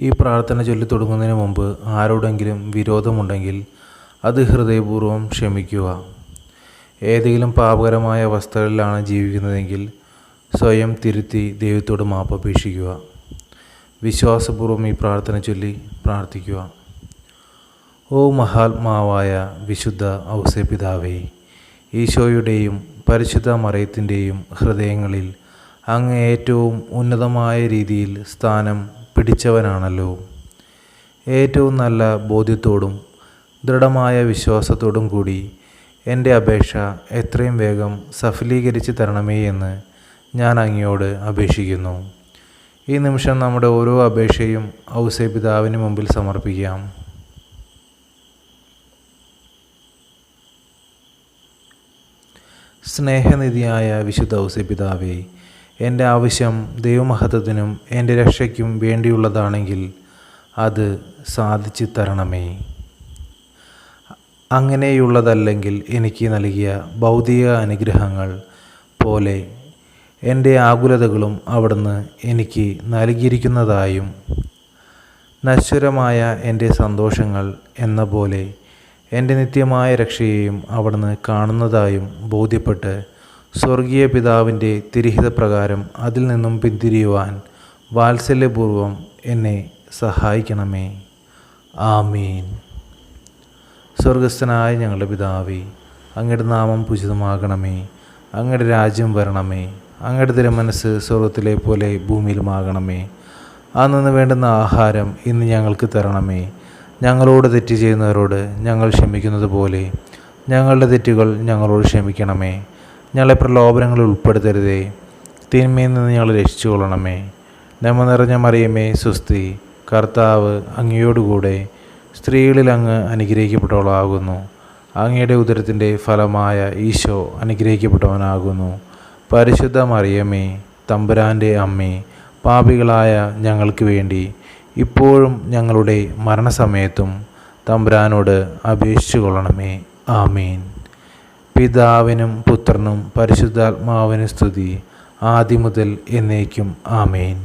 ഈ പ്രാർത്ഥന ചൊല്ലി തുടങ്ങുന്നതിന് മുമ്പ് ആരോടെങ്കിലും വിരോധമുണ്ടെങ്കിൽ അത് ഹൃദയപൂർവ്വം ക്ഷമിക്കുക. ഏതെങ്കിലും പാപകരമായ അവസ്ഥകളിലാണ് ജീവിക്കുന്നതെങ്കിൽ സ്വയം തിരുത്തി ദൈവത്തോട് മാപ്പപേക്ഷിക്കുക. വിശ്വാസപൂർവ്വം ഈ പ്രാർത്ഥന ചൊല്ലി പ്രാർത്ഥിക്കുക. ഓ മഹാത്മാവായ വിശുദ്ധ ഔസേപ്പിതാവേ, ഈശോയുടെയും പരിശുദ്ധ മറിയത്തിൻ്റെയും ഹൃദയങ്ങളിൽ അങ്ങ് ഏറ്റവും ഉന്നതമായ രീതിയിൽ സ്ഥാനം പിടിച്ചവനാണല്ലോ. ഏറ്റവും നല്ല ബോധ്യത്തോടും ദൃഢമായ വിശ്വാസത്തോടും കൂടി എൻ്റെ അപേക്ഷ എത്രയും വേഗം സഫലീകരിച്ച് തരണമേ എന്ന് ഞാൻ അങ്ങയോട് അപേക്ഷിക്കുന്നു. ഈ നിമിഷം നമ്മുടെ ഓരോ അപേക്ഷയും ഔസേപ്പിതാവിന് മുമ്പിൽ സമർപ്പിക്കാം. സ്നേഹനിധിയായ വിശുദ്ധ ഔസേപ്പിതാവേ, എൻ്റെ ആവശ്യം ദൈവമഹത്വത്തിനും എൻ്റെ രക്ഷയ്ക്കും വേണ്ടിയുള്ളതാണെങ്കിൽ അത് സാധിച്ചു തരണമേ. അങ്ങനെയുള്ളതല്ലെങ്കിൽ എനിക്ക് നൽകിയ ഭൗതിക അനുഗ്രഹങ്ങൾ പോലെ എൻ്റെ ആകുലതകളും അവിടുന്ന് എനിക്ക് നൽകിയിരിക്കുന്നതായും നശ്വരമായ എൻ്റെ സന്തോഷങ്ങൾ എന്ന പോലെ എൻ്റെ നിത്യമായ രക്ഷയെയും അവിടുന്ന് കാണുന്നതായും ബോധ്യപ്പെട്ട് സ്വർഗീയ പിതാവിൻ്റെ തിരുഹിതപ്രകാരം അതിൽ നിന്നും പിന്തിരിയുവാൻ വാത്സല്യപൂർവ്വം എന്നെ സഹായിക്കണമേ. ആമീൻ. സ്വർഗസ്ഥനായ ഞങ്ങളുടെ പിതാവേ, അങ്ങയുടെ നാമം പൂജിതമാകണമേ. അങ്ങയുടെ രാജ്യം വരണമേ. അങ്ങയുടെ തിരുമനസ്സ് സ്വർഗത്തിലെ പോലെ ഭൂമിയിലുമാകണമേ. അന്നു വേണ്ടുന്ന ആഹാരം ഇന്ന് ഞങ്ങൾക്ക് തരണമേ. ഞങ്ങളോട് തെറ്റ് ചെയ്യുന്നവരോട് ഞങ്ങൾ ക്ഷമിക്കുന്നത് പോലെ ഞങ്ങളുടെ തെറ്റുകൾ ഞങ്ങളോട് ക്ഷമിക്കണമേ. ഞങ്ങളെ പ്രലോഭനങ്ങളിൽ ഉൾപ്പെടുത്തരുതേ, തിന്മയിൽ നിന്ന് ഞങ്ങളെ രക്ഷിച്ചു കൊള്ളണമേ. നന്മ നിറഞ്ഞ മറിയമേ സ്വസ്തി, കർത്താവ് അങ്ങയോടുകൂടെ സ്ത്രീകളിൽ അങ്ങ് അനുഗ്രഹിക്കപ്പെട്ടവളാകുന്നു. അങ്ങയുടെ ഉദരത്തിൻ്റെ ഫലമായ ഈശോ അനുഗ്രഹിക്കപ്പെട്ടവനാകുന്നു. പരിശുദ്ധ മറിയമേ, തമ്പുരാൻ്റെ അമ്മേ, പാപികളായ ഞങ്ങൾക്ക് വേണ്ടി ഇപ്പോഴും ഞങ്ങളുടെ മരണസമയത്തും തമ്പുരാനോട് അപേക്ഷിച്ചു കൊള്ളണമേ. ആമീൻ. പിതാവിനും പുത്രനും പരിശുദ്ധാത്മാവിനും സ്തുതി, ആദിമുതൽ എന്നേക്കും. ആമേൻ.